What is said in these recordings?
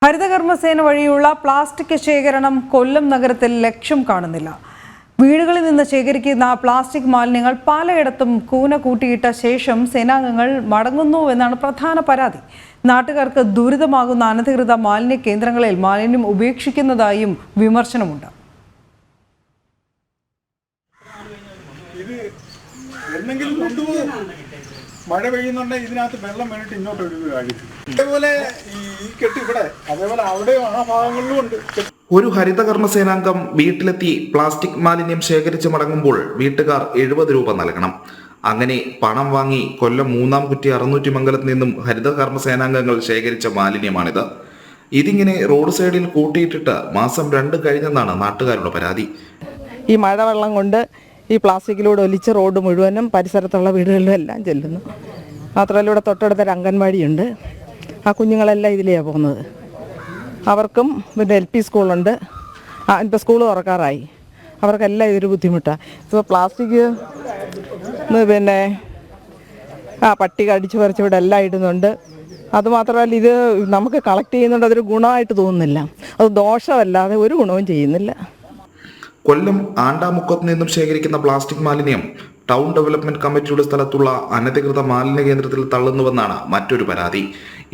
ഹരിതകർമ്മസേന വഴിയുള്ള പ്ലാസ്റ്റിക് ശേഖരണം കൊല്ലം നഗരത്തിൽ ലക്ഷ്യം കാണുന്നില്ല. വീടുകളിൽ നിന്ന് ശേഖരിക്കുന്ന പ്ലാസ്റ്റിക് മാലിന്യങ്ങൾ പലയിടത്തും കൂന കൂട്ടിയിട്ട ശേഷം സേനാംഗങ്ങൾ മടങ്ങുന്നുവെന്നാണ് പ്രധാന പരാതി. നാട്ടുകാർക്ക് ദുരിതമാകുന്ന അനധികൃത മാലിന്യ കേന്ദ്രങ്ങളിൽ മാലിന്യം ഉപേക്ഷിക്കുന്നതായും വിമർശനമുണ്ട്. മഴ പെയ്യുന്നുണ്ടെങ്കിൽ ഇതിനകത്ത് വെള്ളം വേണ്ടിട്ട് ഇങ്ങോട്ട് ഒഴുകുക കാര്യം. അതേപോലെ ഈ കെട്ട് ഇവിടെ, അതേപോലെ അവിടെ ആ ഭാഗങ്ങളിലും ഉണ്ട്. ഒരു ഹരിതകർമ്മസേനാംഗം വീട്ടിലെത്തി പ്ലാസ്റ്റിക് മാലിന്യം ശേഖരിച്ച് മടങ്ങുമ്പോൾ വീട്ടുകാർ 70 രൂപ നൽകണം. അങ്ങനെ പണം വാങ്ങി കൊല്ലം 3-ാം കുറ്റി 600 മംഗലത്ത് നിന്നും ഹരിതകർമ്മസേനാംഗങ്ങൾ ശേഖരിച്ച മാലിന്യമാണിത്. ഇതിങ്ങനെ റോഡ് സൈഡിൽ കൂട്ടിയിട്ടിട്ട് മാസം 2 കഴിഞ്ഞെന്നാണ് നാട്ടുകാരുടെ പരാതി. ഈ മഴവെള്ളം കൊണ്ട് ഈ പ്ലാസ്റ്റിക്കിലൂടെ ഒലിച്ച് റോഡ് മുഴുവനും പരിസരത്തുള്ള വീടുകളിലും എല്ലാം ചെല്ലുന്നു. മാത്രമല്ല ഇവിടെ തൊട്ടടുത്തൊരു അംഗൻവാടിയുണ്ട്. ആ കുഞ്ഞുങ്ങളെല്ലാം ഇതിലെയാണ് പോകുന്നത്. അവർക്കും പിന്നെ LP സ്കൂളുണ്ട്. ഇപ്പോൾ സ്കൂൾ തുറക്കാറായി. അവർക്കെല്ലാം ഇതൊരു ബുദ്ധിമുട്ടാണ്. ഇപ്പോൾ പ്ലാസ്റ്റിക് പിന്നെ പട്ടി കടിച്ച് പറിച്ച് ഇവിടെ എല്ലാം ഇടുന്നുണ്ട്. അതുമാത്രമല്ല ഇത് നമുക്ക് കളക്ട് ചെയ്യുന്നുണ്ട്, അതൊരു ഗുണമായിട്ട് തോന്നുന്നില്ല. അത് ദോഷമല്ലാതെ ഒരു ഗുണവും ചെയ്യുന്നില്ല. കൊല്ലം ആണ്ടാമുക്കത്ത് നിന്നും ശേഖരിക്കുന്ന പ്ലാസ്റ്റിക് മാലിന്യം ടൗൺ ഡെവലപ്മെന്റ് കമ്മിറ്റിയുടെ സ്ഥലത്തുള്ള അനധികൃത മാലിന്യ കേന്ദ്രത്തിൽ തള്ളുന്നുവെന്നാണ് മറ്റൊരു പരാതി.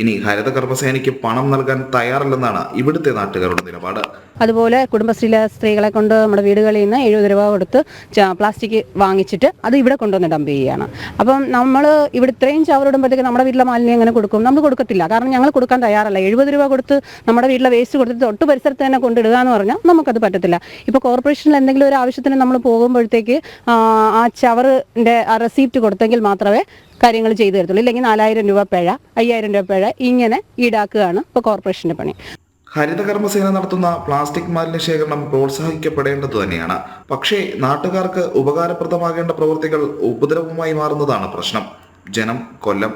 ഇനി ഹരിതകർമ്മസേനയ്ക്ക് പണം നൽകാൻ തയ്യാറല്ലെന്നാണ് ഇവിടുത്തെ നാട്ടുകാരുടെ നിലപാട്. അതുപോലെ കുടുംബശ്രീയിലെ സ്ത്രീകളെ കൊണ്ട് നമ്മുടെ വീടുകളിൽ നിന്ന് 70 രൂപ കൊടുത്ത് പ്ലാസ്റ്റിക് വാങ്ങിച്ചിട്ട് അത് ഇവിടെ കൊണ്ടുവന്ന് ഡംപ് ചെയ്യുകയാണ്. അപ്പം നമ്മൾ ഇവിടെ ഇത്രയും ചവറിടുമ്പോഴത്തേക്ക് നമ്മുടെ വീട്ടിലെ മാലിന്യം എങ്ങനെ കൊടുക്കും? നമ്മൾ കൊടുക്കത്തില്ല. കാരണം ഞങ്ങൾ കൊടുക്കാൻ തയ്യാറല്ല. 70 രൂപ കൊടുത്ത് നമ്മുടെ വീട്ടിലെ വേസ്റ്റ് കൊടുത്തിട്ട് തൊട്ട് പരിസരത്ത് തന്നെ കൊണ്ടിടുക എന്ന് പറഞ്ഞാൽ നമുക്കത് പറ്റത്തില്ല. ഇപ്പോൾ കോർപ്പറേഷനിൽ എന്തെങ്കിലും ഒരു ആവശ്യത്തിന് നമ്മൾ പോകുമ്പോഴത്തേക്ക് ആ ചവറിൻ്റെ ആ റെസീപ്റ്റ് കൊടുത്തെങ്കിൽ മാത്രമേ കാര്യങ്ങൾ ചെയ്തു തരത്തുള്ളൂ. ഇല്ലെങ്കിൽ 4000 രൂപ പിഴ, 5000 രൂപ പിഴ ഇങ്ങനെ ഈടാക്കുകയാണ് ഇപ്പോൾ കോർപ്പറേഷൻ്റെ പണി. ഹരിതകർമ്മസേന നടത്തുന്ന പ്ലാസ്റ്റിക് മാലിന്യ ശേഖരണം പ്രോത്സാഹിക്കപ്പെടേണ്ടത് തന്നെയാണ്. പക്ഷേ നാട്ടുകാർക്ക് ഉപകാരപ്രദമാകേണ്ട പ്രവൃത്തികൾ ഉപദ്രവമായി മാറുന്നതാണ് പ്രശ്നം. ജനം, കൊല്ലം.